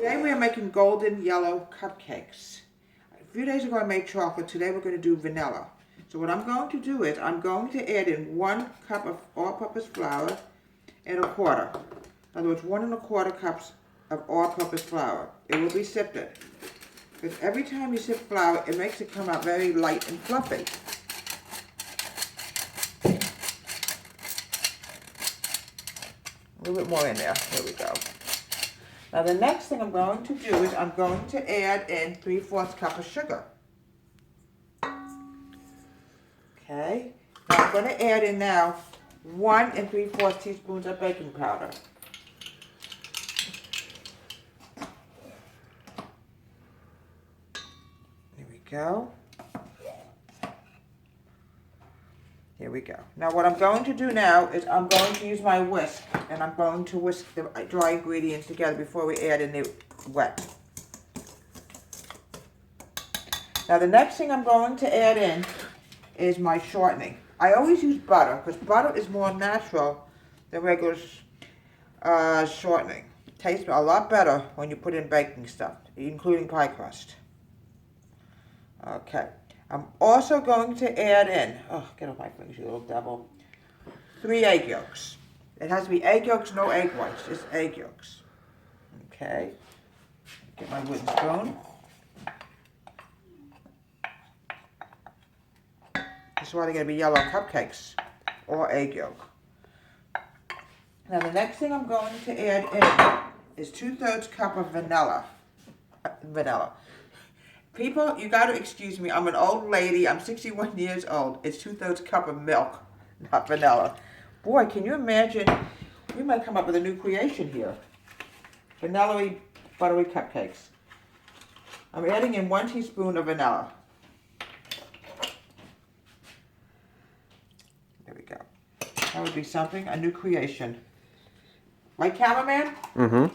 Today we are making golden yellow cupcakes. A few days ago I made chocolate. Today we're going to do vanilla. So what I'm going to do is I'm going to add in 1 cup of all-purpose flour and a quarter. In other words, 1 1/4 cups of all-purpose flour. It will be sifted. Because every time you sift flour, it makes it come out very light and fluffy. A little bit more in there. There we go. Now the next thing I'm going to do is I'm going to add in 3/4 cup of sugar. Okay. Now I'm going to add in now 1 3/4 teaspoons of baking powder. There we go. Here we go. Now what I'm going to do now is I'm going to use my whisk, and I'm going to whisk the dry ingredients together before we add in the wet. Now the next thing I'm going to add in is my shortening. I always use butter because butter is more natural than regular shortening. It tastes a lot better when you put in baking stuff, including pie crust. Okay. I'm also going to add in, get off my fingers, you little devil, 3 egg yolks. It has to be egg yolks, no egg whites, just egg yolks. Okay, get my wooden spoon. This is why they're going to be yellow cupcakes, or egg yolk. Now the next thing I'm going to add in is 2/3 cup of vanilla. People, you got to excuse me. I'm an old lady. I'm 61 years old. It's 2/3 cup of milk, not vanilla. Boy, can you imagine? We might come up with a new creation here. Vanilla-y, buttery cupcakes. I'm adding in 1 teaspoon of vanilla. There we go. That would be something, a new creation. Right, cameraman? Mm-hmm.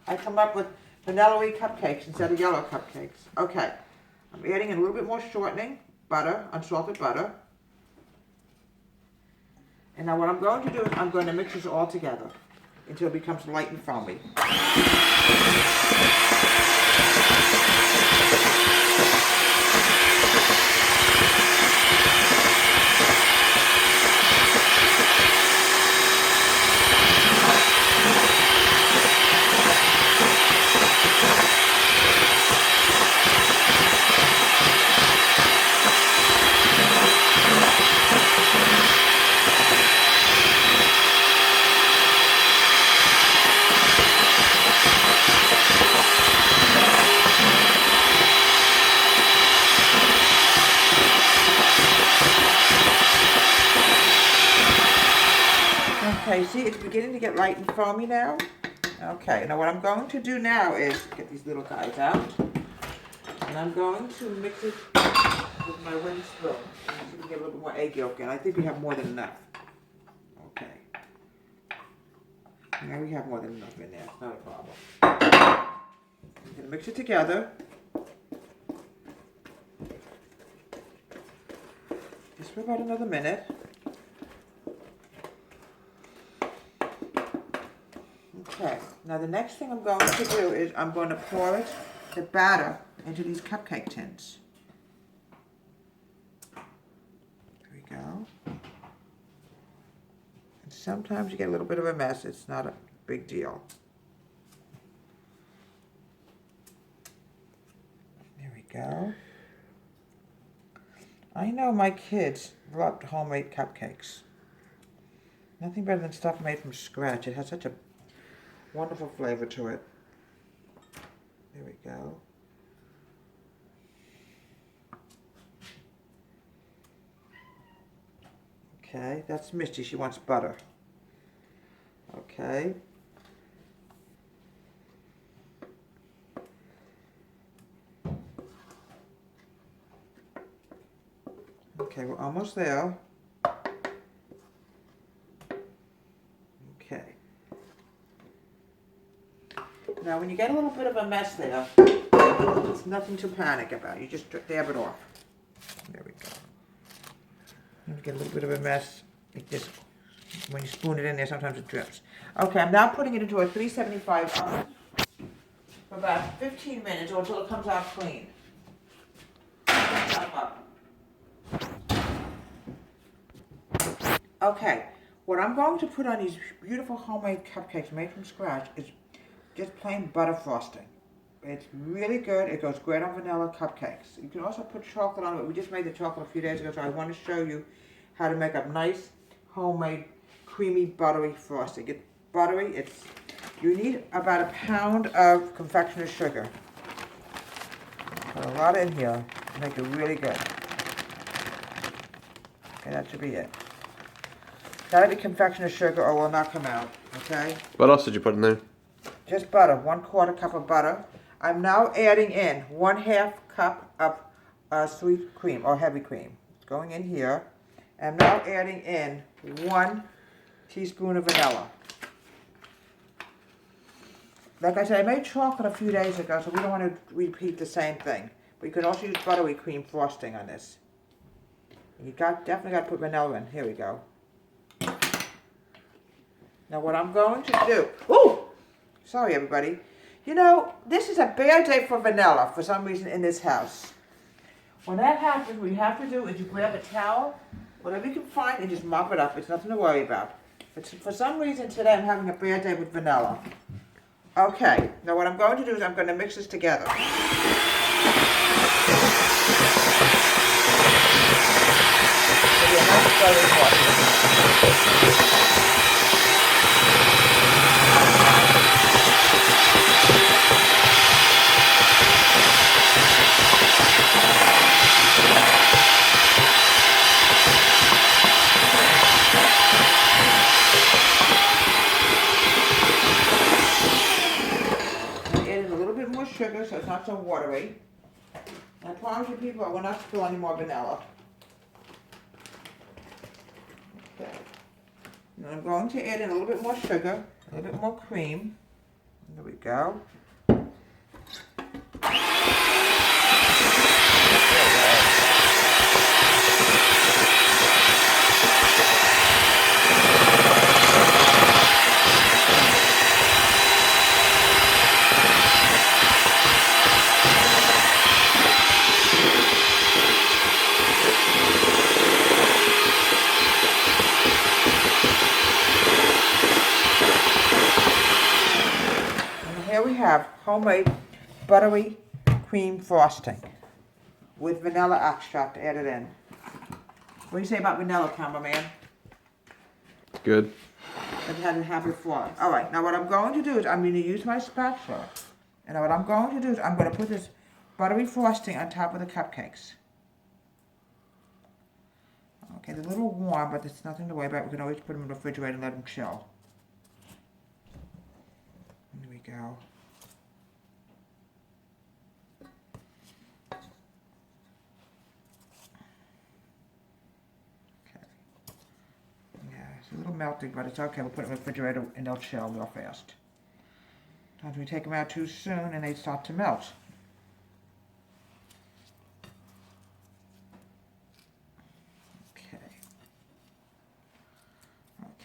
I come up with vanilla-y cupcakes instead of yellow cupcakes. Okay, I'm adding in a little bit more shortening, butter, unsalted butter. And now what I'm going to do is I'm going to mix this all together until it becomes light and foamy. Okay, see, it's beginning to get light and foamy now. Okay, now what I'm going to do now is get these little guys out. And I'm going to mix it with my wooden spoon. So we can get a little bit more egg yolk in. I think we have more than enough. Okay. Now we have more than enough in there. It's not a problem. I'm going to mix it together. Just for about another minute. Okay, now the next thing I'm going to do is I'm going to pour the batter into these cupcake tins. There we go. And sometimes you get a little bit of a mess. It's not a big deal. There we go. I know my kids loved homemade cupcakes. Nothing better than stuff made from scratch. It has such a wonderful flavor to it. There we go. Okay, that's Misty. She wants butter. Okay. Okay, we're almost there. Okay. Now, when you get a little bit of a mess there, it's nothing to panic about. You just dab it off. There we go. You get a little bit of a mess. It just, when you spoon it in there, sometimes it drips. Okay, I'm now putting it into a 375 oven. for about 15 minutes or until it comes out clean. Okay, what I'm going to put on these beautiful homemade cupcakes made from scratch is just plain butter frosting. It's really good. It goes great on vanilla cupcakes. You can also put chocolate on it. We just made the chocolate a few days ago, so I want to show you how to make a nice homemade creamy buttery frosting. It's buttery. You need about a pound of confectioner's sugar. Put a lot in here to make it really good. Okay, that should be it. Gotta be confectioner's sugar or it will not come out, okay? What else did you put in there? Just butter, 1/4 cup of butter. I'm now adding in 1/2 cup of sweet cream or heavy cream. It's going in here. I'm now adding in 1 teaspoon of vanilla. Like I said, I made chocolate a few days ago, so we don't want to repeat the same thing. But you can also use buttery cream frosting on this. You definitely got to put vanilla in. Here we go. Now what I'm going to do, sorry everybody. You know, this is a bad day for vanilla for some reason in this house. When that happens, what you have to do is you grab a towel, whatever you can find, and just mop it up. It's nothing to worry about. But for some reason today I'm having a bad day with vanilla. Okay, now what I'm going to do is I'm going to mix this together. Sugar, so it's not so watery. I promise you people, I will not spill any more vanilla. Okay. Now I'm going to add in a little bit more sugar, a little bit more cream. There we go. Here we have homemade buttery cream frosting with vanilla extract added in. What do you say about vanilla, cameraman? Good. I've had it happen before. All right, now what I'm going to do is I'm going to use my spatula. And what I'm going to do is I'm going to put this buttery frosting on top of the cupcakes. Okay, they're a little warm, but it's nothing to worry about. We can always put them in the refrigerator and let them chill. There we go. Okay. Yeah, it's a little melting, but it's okay. We'll put it in the refrigerator and they'll chill real fast. Sometimes we take them out too soon and they start to melt.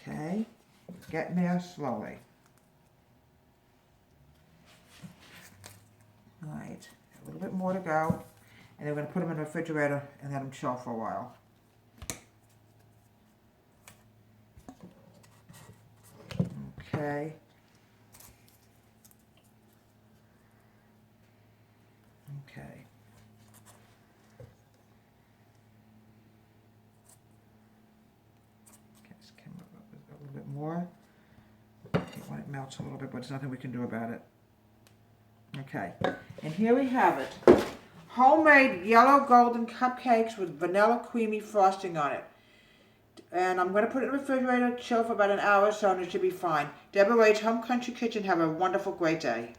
Okay, getting there slowly. All right, a little bit more to go. And then we're going to put them in the refrigerator and let them chill for a while. Okay. Okay. A little bit more. When it melts a little bit, but there's nothing we can do about it. Okay, and here we have it. Homemade yellow golden cupcakes with vanilla creamy frosting on it. And I'm going to put it in the refrigerator, chill for about an hour or so, and it should be fine. Deborah Wade's Home Country Kitchen. Have a wonderful, great day.